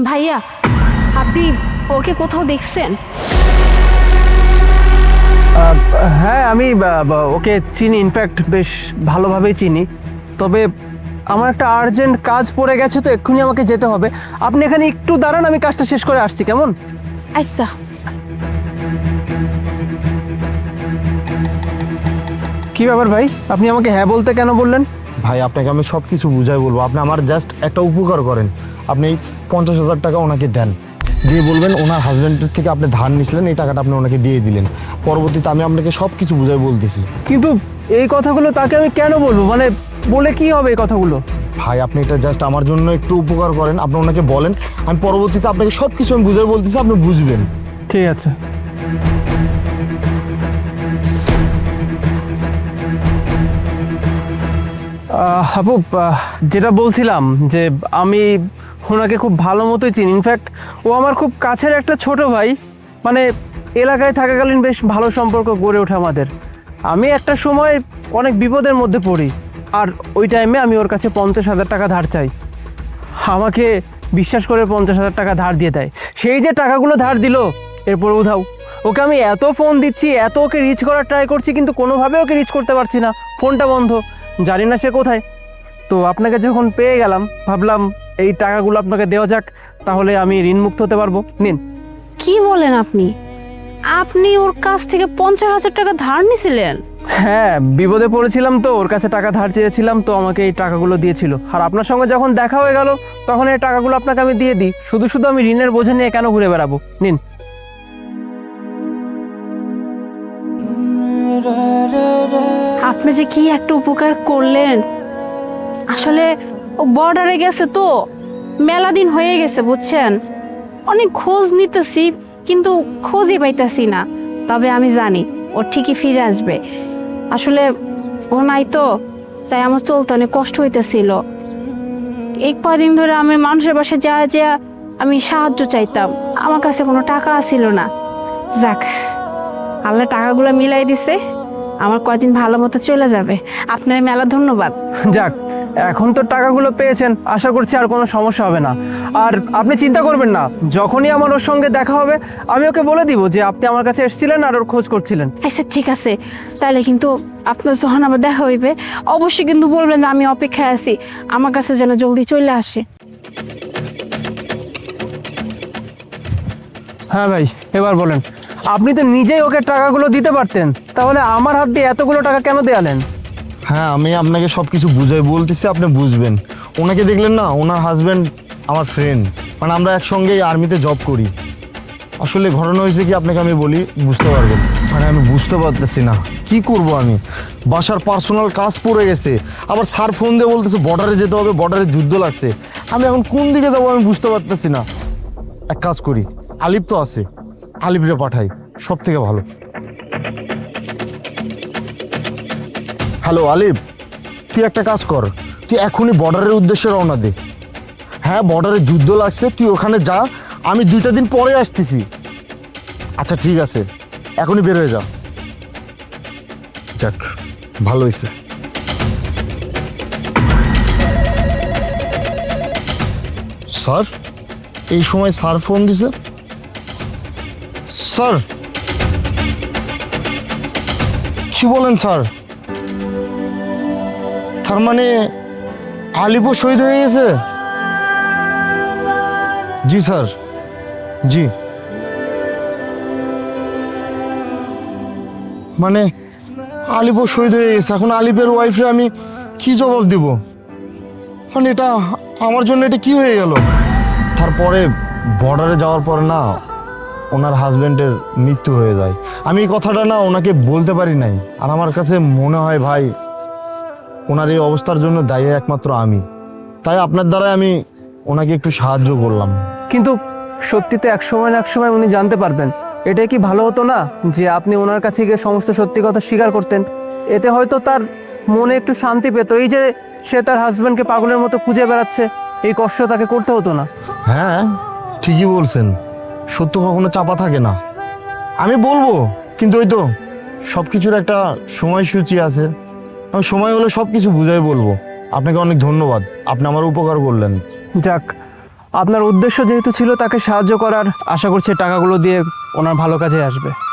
ভাইয়া, আপনি ওকে কোথাও দেখছেন? হ্যাঁ, আমি ওকে চিনি, ইনফ্যাক্ট বেশ ভালোভাবেই চিনি। তবে আমার একটা আর্জেন্ট কাজ পড়ে গেছে, তো এক্ষুনি আমাকে যেতে হবে। আপনি এখানে একটু দাঁড়ান, আমি কাজটা শেষ করে আসছি, কেমন? আচ্ছা। কি ব্যাপার ভাই, আপনি আমাকে হ্যাঁ বলতে কেন বললেন? ভাই আপনাকে আমি সব কিছু বুঝাই বলবো, আপনি আমার জাস্ট একটা উপকার করেন। আপনি 50,000 টাকা ওনাকে দেন, দিয়ে বলবেন ওনার হাজব্যান্ডের থেকে আপনি ধার নিছিলেন, এই টাকাটা আপনি ওনাকে দিয়ে দিলেন। পরবর্তীতে আমি আপনাকে সব কিছু বুঝাই বলতেছি। কিন্তু এই কথাগুলো তাকে আমি কেন বলবো? মানে বলে কি হবে এই কথাগুলো? ভাই আপনি এটা জাস্ট আমার জন্য একটু উপকার করেন, আপনি ওনাকে বলেন, আমি পরবর্তীতে আপনাকে সব কিছু আমি বুঝাই বলতেছি, আপনি বুঝবেন। ঠিক আছে। হাবুব, যেটা বলছিলাম যে আমি ওনাকে খুব ভালো মতোই চিনি। ইনফ্যাক্ট ও আমার খুব কাছের একটা ছোট ভাই। মানে এলাকায় থাকাকালীন বেশ ভালো সম্পর্ক গড়ে ওঠে আমাদের। আমি একটা সময় অনেক বিপদের মধ্যে পড়ি, আর ওই টাইমে আমি ওর কাছে 50,000 টাকা ধার চাই। আমাকে বিশ্বাস করে 50,000 টাকা ধার দিয়ে দেয়। সেই যে টাকাগুলো ধার দিল, এরপর উধাও। ওকে আমি এত ফোন দিচ্ছি, এত ওকে রিচ করার ট্রাই করছি, কিন্তু কোনোভাবে ওকে রিচ করতে পারছি না। ফোনটা বন্ধ, জানি না সে কোথায়। তো আপনাকে যখন পেয়ে গেলাম, ভাবলাম এই টাকাগুলো আপনাকে দেওয়া যাক, তাহলে আমি ঋণমুক্ত হতে পারবো। নিন। কি বলেন আপনি? আপনি ওর কাছ থেকে 50,000 টাকা ধার নিছিলেন? হ্যাঁ, বিপদে পড়েছিলাম, তো ওর কাছে টাকা ধার চেয়েছিলাম, তো আমাকে এই টাকাগুলো দিয়েছিল। আর আপনার সঙ্গে যখন দেখা হয়ে গেল, তখন এই টাকাগুলো আপনাকে আমি দিয়ে দিই। শুধু শুধু আমি ঋণের বোঝা নিয়ে কেন ঘুরে বেড়াবো? নিন। আপনি যে কি একটা উপকার করলেন। আসলে ও বর্ডারে গেছে, তো মেলা দিন হয়ে গেছে বুঝছেন। অনেক খোঁজ নিতেছি, কিন্তু খোঁজই পাইতেছি না। তবে আমি জানি ও ঠিকই ফিরে আসবে। আসলে ও নাই তো, তাই আমার চলতে অনেক কষ্ট হইতেছিল। এই কয়দিন ধরে আমি মানুষের বাসায় যা যা আমি সাহায্য চাইতাম, আমার কাছে কোনো টাকা ছিল না। যাক, আল্লাহ টাকাগুলো মিলাই দিছে, আমার কয়দিন ভালো মতো চলে যাবে। আপনার মেলা ধন্যবাদ। যাক, এখন তো টাকাগুলো পেয়েছেন, আশা করছি আর কোনো সমস্যা হবে না। আর আপনি চিন্তা করবেন না, যখনই আমার ওর সঙ্গে দেখা হবে, আমি ওকে বলে দিব যে আপনি আমার কাছে এসেছিলেন আর ওর খোঁজ করছিলেন। আচ্ছা ঠিক আছে, তাহলে কিন্তু আপনার যখন আবার দেখা হইবে, অবশ্যই কিন্তু বলবেন যে আমি অপেক্ষায় আছি, আমার কাছে যেন জলদি চলে আসে। হ্যাঁ ভাই, এবার বলেন, আপনি তো নিজেই ওকে টাকাগুলো দিতে পারতেন, তাহলে আমার হাত দিয়ে এতগুলো টাকা কেন দেয়ালেন? হ্যাঁ, আমি আপনাকে সব কিছু বুঝাই বলতেছি, আপনি বুঝবেন। ওনাকে দেখলেন না, ওনার হাজব্যান্ড আমার ফ্রেন্ড, মানে আমরা একসঙ্গেই আর্মিতে জব করি। আসলে ঘটনা হয়েছে কি, আপনাকে আমি বলি, বুঝতে পারবেন। মানে আমি বুঝতে পারতেছি না কি করব। আমি বাসার পার্সোনাল কাজ পড়ে গেছে, আবার স্যার ফোন দিয়ে বলতেছে বর্ডারে যেতে হবে, বর্ডারে যুদ্ধ লাগছে। আমি এখন কোন দিকে যাবো আমি বুঝতে পারতেছি না। এক কাজ করি, আলিপ তো আছে, আলিপরে পাঠাই, সব থেকে ভালো। হ্যালো আলিপ, তুই একটা কাজ কর, তুই এখনই বর্ডারের উদ্দেশ্যে রওনা দে। হ্যাঁ, বর্ডারে যুদ্ধ লাগছে, তুই ওখানে যা, আমি 2টা দিন পরে আসতেছি। আচ্ছা ঠিক আছে, এখনই বের হয়ে যা। যাক, ভালো হয়েছে। স্যার, এই সময় স্যার ফোন দিছে। স্যার, কি বলেন স্যার? তার মানে আলিপও শহীদ হয়ে গেছে? জি স্যার, জি। মানে আলিপও শহীদ হয়ে গেছে, এখন আলিপের ওয়াইফে আমি কি জবাব দিব? মানে এটা আমার জন্য এটা কি হয়ে গেল? তারপরে বর্ডারে যাওয়ার পরে না, ওনার হাজবেন্ডের মৃত্যু হয়ে যায়। আমি এই কথাটা না ওনাকে বলতে পারি নাই। আর আমার কাছে মনে হয় ভাই, ওনার এই অবস্থার জন্য দায়ী একমাত্র আমি। তাই আপনার দ্বারা আমি ওনাকে একটু সাহায্য করলাম। কিন্তু সত্যি তো এক সময় না এক সময় উনি জানতে পারবেন। এটাই কি ভালো হতো না যে আপনি ওনার কাছে গিয়ে সমস্ত সত্যি কথা স্বীকার করতেন? এতে হয়তো তার মনে একটু শান্তি পেত। এই যে সে তার হাজব্যান্ডকে পাগলের মতো খুঁজে বেড়াচ্ছে, এই কষ্ট তাকে করতে হতো না। হ্যাঁ, ঠিকই বলছেন, সত্য কখনো চাপা থাকে না। আমি বলবো, কিন্তু ওই তো সব কিছুর একটা সময়সূচি আছে। আমি সময় হলে সব কিছু বুঝাই বলবো। আপনাকে অনেক ধন্যবাদ, আপনি আমার উপকার করলেন। যাক, আপনার উদ্দেশ্য যেহেতু ছিল তাকে সাহায্য করার, আশা করছি টাকাগুলো দিয়ে ওনার ভালো কাজে আসবে।